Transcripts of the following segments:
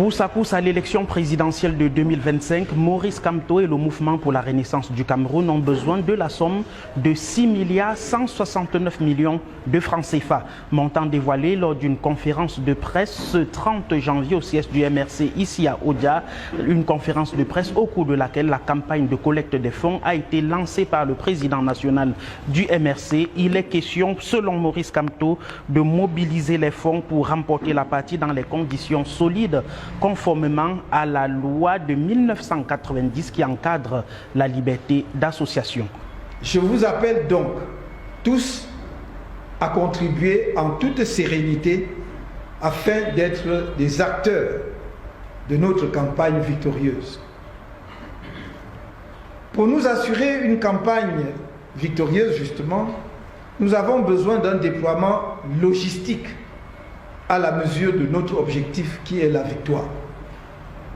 Pousse à l'élection présidentielle de 2025, Maurice Kamto et le mouvement pour la renaissance du Cameroun ont besoin de la somme de 6 milliards 169 millions de francs CFA. Montant dévoilé lors d'une conférence de presse ce 30 janvier au siège du MRC ici à Odia. Une conférence de presse au cours de laquelle la campagne de collecte des fonds a été lancée par le président national du MRC. Il est question, selon Maurice Kamto, de mobiliser les fonds pour remporter la partie dans les conditions solides, conformément à la loi de 1990 qui encadre la liberté d'association. Je vous appelle donc tous à contribuer en toute sérénité afin d'être des acteurs de notre campagne victorieuse. Pour nous assurer une campagne victorieuse, justement, nous avons besoin d'un déploiement logistique à la mesure de notre objectif qui est la victoire.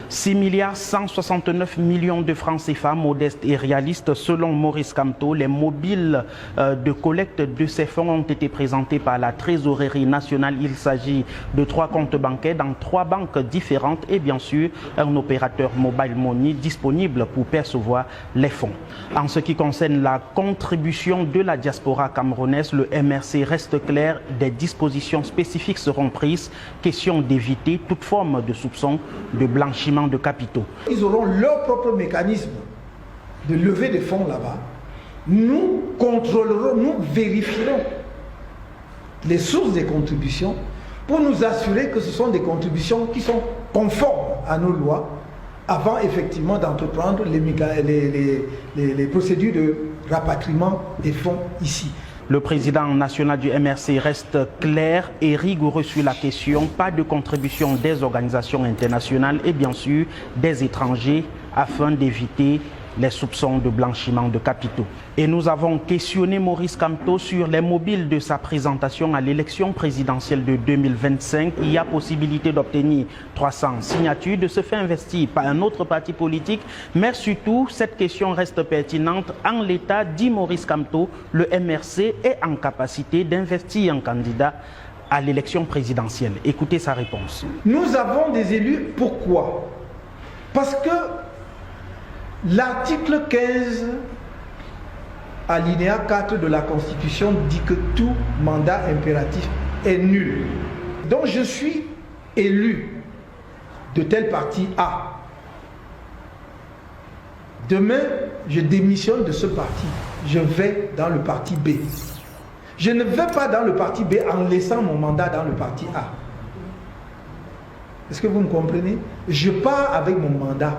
6 milliards 169 millions de francs CFA, modestes et réalistes. Selon Maurice Kamto, les mobiles de collecte de ces fonds ont été présentés par la Trésorerie nationale. Il s'agit de 3 comptes bancaires dans 3 banques différentes et bien sûr un opérateur mobile money disponible pour percevoir les fonds. En ce qui concerne la contribution de la diaspora camerounaise, le MRC reste clair, des dispositions spécifiques seront prises. Question d'éviter toute forme de soupçon de blanchiment de capitaux. Ils auront leur propre mécanisme de lever des fonds là-bas. Nous contrôlerons, nous vérifierons les sources des contributions pour nous assurer que ce sont des contributions qui sont conformes à nos lois avant effectivement d'entreprendre les procédures de rapatriement des fonds ici. Le président national du MRC reste clair et rigoureux sur la question. Pas de contribution des organisations internationales et bien sûr des étrangers afin d'éviter les soupçons de blanchiment de capitaux. Et nous avons questionné Maurice Kamto sur les mobiles de sa présentation à l'élection présidentielle de 2025. Il y a possibilité d'obtenir 300 signatures, de se faire investir par un autre parti politique. Mais surtout, cette question reste pertinente. En l'état, dit Maurice Kamto, le MRC est en capacité d'investir un candidat à l'élection présidentielle. Écoutez sa réponse. Nous avons des élus. Pourquoi? Parce que l'article 15, alinéa 4 de la Constitution dit que tout mandat impératif est nul. Donc je suis élu de tel parti A. Demain, je démissionne de ce parti. Je vais dans le parti B. Je ne vais pas dans le parti B en laissant mon mandat dans le parti A. Est-ce que vous me comprenez? Je pars avec mon mandat.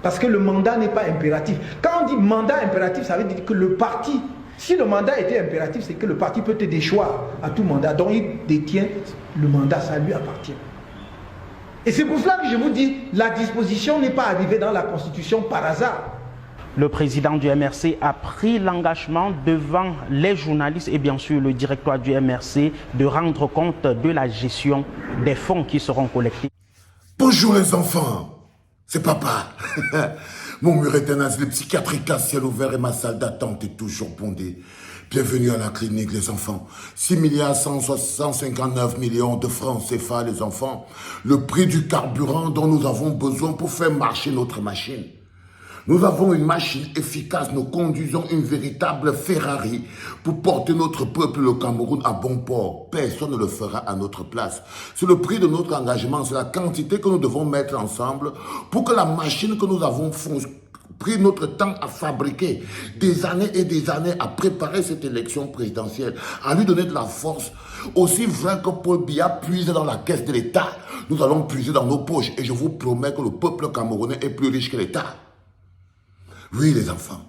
Parce que le mandat n'est pas impératif. Quand on dit mandat impératif, ça veut dire que le parti, si le mandat était impératif, c'est que le parti peut te déchoir à tout mandat. Donc il détient le mandat, ça lui appartient. Et c'est pour cela que je vous dis, la disposition n'est pas arrivée dans la Constitution par hasard. Le président du MRC a pris l'engagement devant les journalistes et bien sûr le directoire du MRC de rendre compte de la gestion des fonds qui seront collectés. Bonjour les enfants. C'est papa. Mon mur est un asile psychiatrique à ciel ouvert et ma salle d'attente est toujours bondée. Bienvenue à la clinique, les enfants. 6 milliards 159 millions de francs CFA, les enfants. Le prix du carburant dont nous avons besoin pour faire marcher notre machine. Nous avons une machine efficace, nous conduisons une véritable Ferrari pour porter notre peuple, le Cameroun, à bon port. Personne ne le fera à notre place. C'est le prix de notre engagement, c'est la quantité que nous devons mettre ensemble pour que la machine que nous avons pris notre temps à fabriquer, des années et des années à préparer cette élection présidentielle, à lui donner de la force. Aussi vrai que Paul Biya puise dans la caisse de l'État, nous allons puiser dans nos poches. Et je vous promets que le peuple camerounais est plus riche que l'État. Oui, les enfants,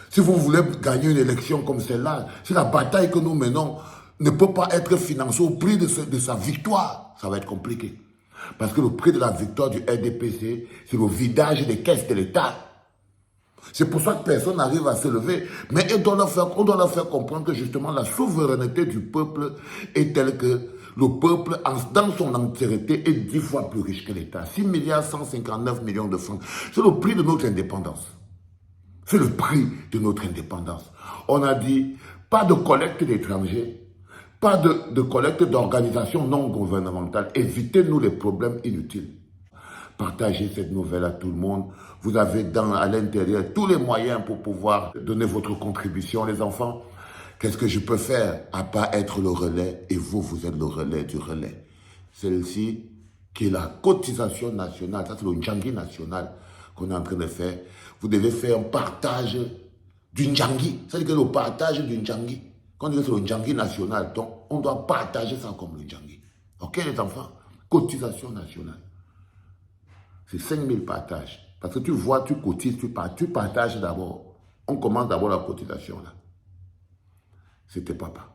si vous voulez gagner une élection comme celle-là, si la bataille que nous menons ne peut pas être financée au prix de sa victoire, ça va être compliqué. Parce que le prix de la victoire du RDPC, c'est le vidage des caisses de l'État. C'est pour ça que personne n'arrive à se lever. Mais on doit leur faire comprendre que justement la souveraineté du peuple est telle que le peuple, dans son entièreté, est 10 fois plus riche que l'État. 6 milliards 159 millions de francs. C'est le prix de notre indépendance. C'est le prix de notre indépendance. On a dit, pas de collecte d'étrangers, Pas de collecte d'organisations non gouvernementales. Évitez-nous les problèmes inutiles. Partagez cette nouvelle à tout le monde. Vous avez à l'intérieur tous les moyens pour pouvoir donner votre contribution, les enfants. Qu'est-ce que je peux faire à pas être le relais? Et vous, vous êtes le relais du relais. Celle-ci, qui est la cotisation nationale, ça c'est le Ndjangi national qu'on est en train de faire. Vous devez faire un partage du Ndjangi. C'est-à-dire que le partage du Ndjangi. Quand on dit que c'est le Ndjangi national, donc on doit partager ça comme le Ndjangi. Ok les enfants? Cotisation nationale. C'est 5000 partages. Parce que tu vois, tu cotises, tu partages d'abord. On commence d'abord la cotisation là. C'était papa.